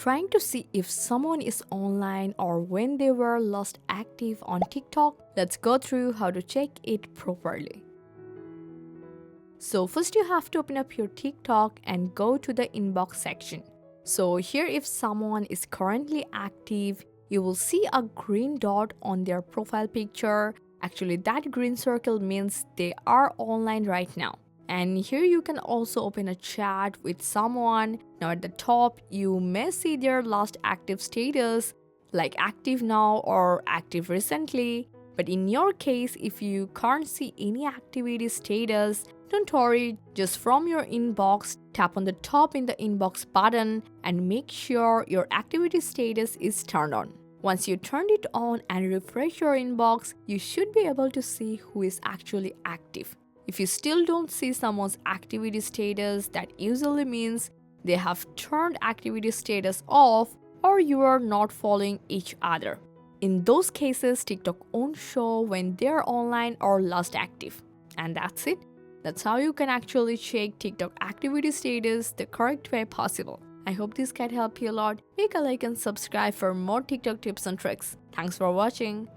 trying to see if someone is online or when they were last active on TikTok? Let's go through how to check it properly. So first you have to open up your TikTok and go to the inbox section. So here if someone is currently active, you will see a green dot on their profile picture. Actually, that green circle means they are online right now. And here you can also open a chat with someone. Now at the top, you may see their last active status, like active now or active recently. But in your case, if you can't see any activity status, don't worry, just from your inbox, tap on the top in the inbox button and make sure your activity status is turned on. Once you turned it on and refresh your inbox, you should be able to see who is actually active. If you still don't see someone's activity status, that usually means they have turned activity status off or you are not following each other. In those cases, TikTok won't show when they're online or last active. And that's it. That's how you can actually check TikTok activity status the correct way possible. I hope this can help you a lot. Make a like and subscribe for more TikTok tips and tricks. Thanks for watching.